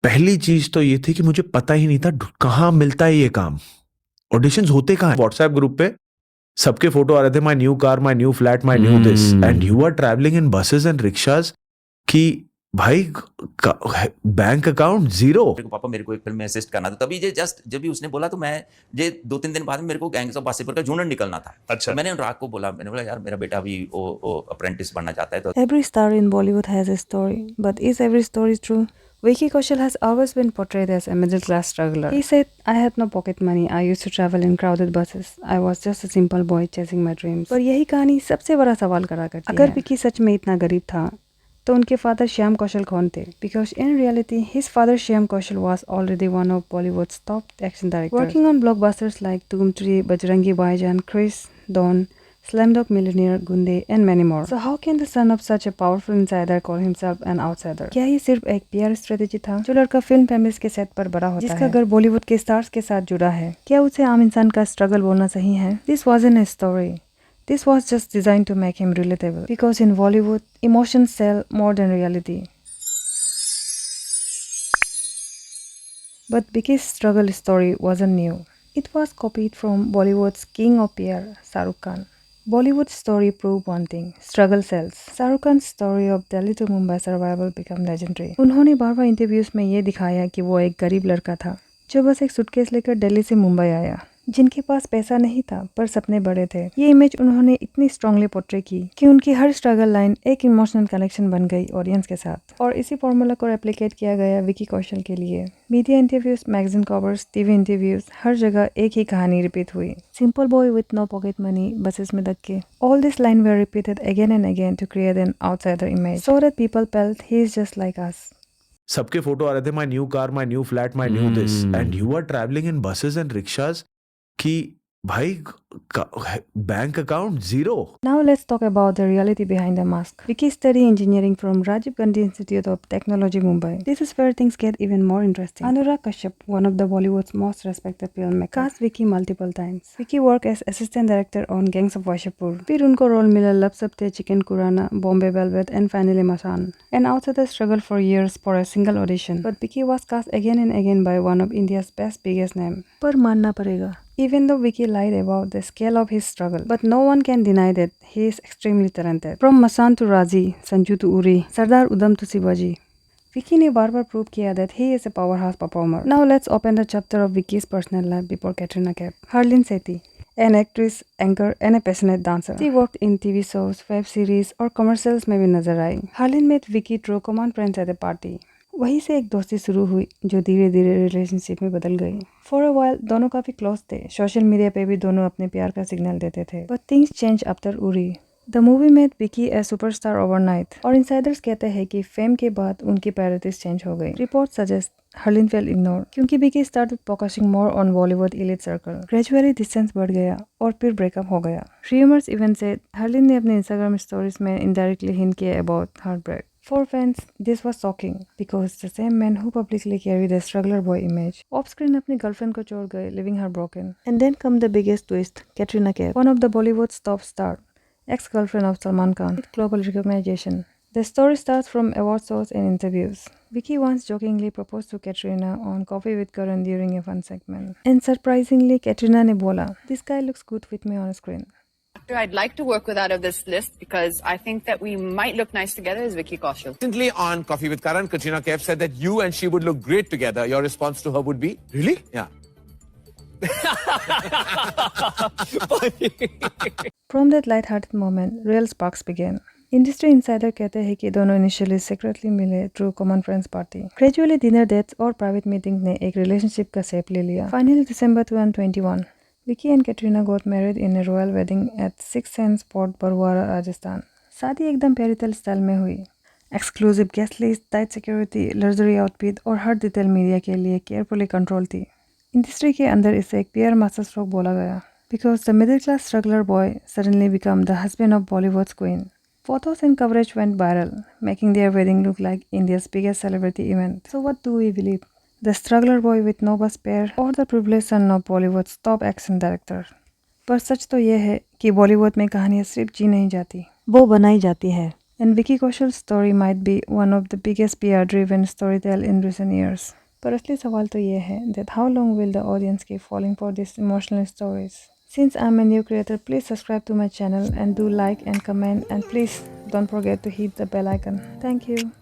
पहली चीज तो ये थी कि मुझे पता ही नहीं था कहाँ मिलता है ये काम, ऑडिशंस होते कहाँ हैं। व्हाट्सएप ग्रुप पे सबके फोटो आ रहे थे, my new car, my new flat, my new this, and you are travelling in buses and rickshaws कि भाई बैंक अकाउंट जीरो। मेरे को पापा मेरे को एक फिल्म में असिस्ट करना था, तभी ये जस्ट जब भी उसने बोला तो मैं ये 2-3 दिन बाद में मेरे को गैंग्स ऑफ वासेपुर का जूनियर निकलना था। अच्छा। तो मैंने अनुराग को बोला, मैंने बोला यार मेरा बेटा अभी वो अप्रेंटिस बनना चाहता है तो Every star in Bollywood has a story, but is every story true? Vicky Kaushal has always been portrayed as a middle class struggler. He said, I had no pocket money, I used to travel in crowded buses. I was just a simple boy chasing my dreams. पर यही कहानी सबसे बड़ा सवाल करा करती है। अगर विकी सच में इतना गरीब था तो उनके फादर श्याम कौशल कौन थे? Because in reality, his father Shyam Kaushal was already one of Bollywood's top action directors, working on blockbusters like Doom 3, Bajrangi Bhaijaan, Chris, Dawn, Slumdog Millionaire, Gunde, and many more. So how can the son of such a powerful insider call himself an outsider? क्या ये सिर्फ एक PR strategy था? जो लड़का film फेमिस के set पर बड़ा होता है, जिसका घर बॉलीवुड के स्टार्स के साथ जुड़ा है, क्या उसे आम इंसान का स्ट्रगल बोलना सही है? This wasn't a story. This was just designed to make him relatable. Because in Bollywood, emotions sell more than reality. But Vicky's struggle story wasn't new. It was copied from Bollywood's king of PR, Shah Rukh Khan. Bollywood's story proved one thing: struggle sells. Shah Rukh Khan's story of Delhi to Mumbai survival became legendary. उन्होंने बार-बार interviews में ये दिखाया कि वो एक गरीब लड़का था जो बस एक सूटकेस लेकर दिल्ली से मुंबई आया, जिनके पास पैसा नहीं था पर सपने बड़े थे। ये इमेज उन्होंने इतनी स्ट्रांगली पोर्ट्रे की कि उनकी हर स्ट्रगल लाइन एक इमोशनल कनेक्शन बन गई ऑडियंस के साथ। और इसी फॉर्मूला को रेप्लिकेट किया गया विकी कौशल के लिए। Media interviews, magazine covers, TV interviews, हर जगह एक ही कहानी रिपीट हुई: simple boy with no pocket money, buses में धक्के। All this line were repeated again and again to create an outsider image so that people felt he is just like us. सबके photo आ रहे थे, my new car, my new flat, my new this, and you are travelling in buses and rickshaws कि भाई bank account zero. Now let's talk about the reality behind the mask. Vicky studied engineering from Rajiv Gandhi Institute of Technology, Mumbai. This is where things get even more interesting. Anurag Kashyap, one of the Bollywood's most respected filmmakers, cast Vicky multiple times. Vicky worked as assistant director on Gangs of Wasseypur. फिर उनको role मिला लब सब थे, chicken Khurana, Bombay Velvet, and finally Masan. An outsider struggled for years for a single audition, but Vicky was cast again and again by one of India's best biggest name. पर मानना पड़ेगा, even though Vicky lied about the scale of his struggle, but no one can deny that he is extremely talented. From Masan to Raji, Sanju to Uri, Sardar Udham to Shivaji, Vicky ने बार-बार prove किया that he is a powerhouse performer. Now let's open the chapter of Vicky's personal life before Katrina Kaif. Harleen Sethi, an actress, anchor, and a passionate dancer. She worked in TV shows, web series, और commercials में भी नजर आई. Harleen met Vicky through common friends at a party. वहीं से एक दोस्ती शुरू हुई जो धीरे धीरे रिलेशनशिप में बदल गई। फॉर अ वाइल दोनों काफी क्लोज थे, सोशल मीडिया पे भी दोनों अपने प्यार का सिग्नल देते थे। But things change after Uri. The movie made Vicky A superstar overnight, और इनसाइडर्स कहते हैं कि फेम के बाद उनकी प्रायोरिटीज चेंज हो गई। रिपोर्ट सजेस्ट हर्लिन फेल इग्नोर क्योंकि Vicky started focusing more on Bollywood elite circle. Gradually distance बढ़ गया और फिर ब्रेकअप हो गया। रूमर्स इवन से हर्लिन ने अपने इंस्टाग्राम स्टोरीज में इनडायरेक्टली हिंट किया about heartbreak. For fans, this was shocking because the same man who publicly carried the struggler boy image off-screen अपनी girlfriend को छोड़ गए, leaving her broken. And then come the biggest twist: Katrina Kaif, one of the Bollywood's top star, ex-girlfriend of Salman Khan, with global recognition. The story starts from award shows and interviews. Vicky once jokingly proposed to Katrina on Coffee with Karan during a fun segment. And surprisingly, Katrina ने बोला, "This guy looks good with me on screen." Actor I'd like to work with out of this list because I think that we might look nice together is Vicky Kaushal. Recently on Coffee with Karan, Katrina Kaif said that you and she would look great together. Your response to her would be? Really? Yeah. From that light-hearted moment, real sparks began. Industry insider कहते हैं कि दोनों initially secretly मिले through common friends party. Gradually dinner dates और private meeting ने एक relationship का shape ले लिया। Finally December 2021, Vicky and Katrina got married in a royal wedding at Six Sense Port Barwara, Rajasthan. शादी एकदम फेयरीटेल स्टाइल में हुई। Exclusive guest list, tight security, luxury outfit और हर डिटेल मीडिया के लिए केयरफुली कंट्रोल थी। इंडस्ट्री के अंदर इसे एक PR मास्टर स्ट्रोक बोला गया। Because the middle class struggler boy suddenly became the husband of Bollywood's queen. Photos and coverage went viral, making their wedding look like India's biggest celebrity event. So what do we believe? The struggler boy with no bus fare or the privileged son of Bollywood's top action director? पर सच तो यह है कि बॉलीवुड में कहानियाँ सिर्फ जी नहीं जाती, वो बनाई जाती है। And Vicky Kaushal's story might be one of the biggest PR-driven storytell in recent years. पर असली सवाल तो ये है that how long will the audience keep falling for these emotional stories? Since I'm a new creator, please subscribe to my channel and do like and comment, and please don't forget to hit the bell icon. Thank you.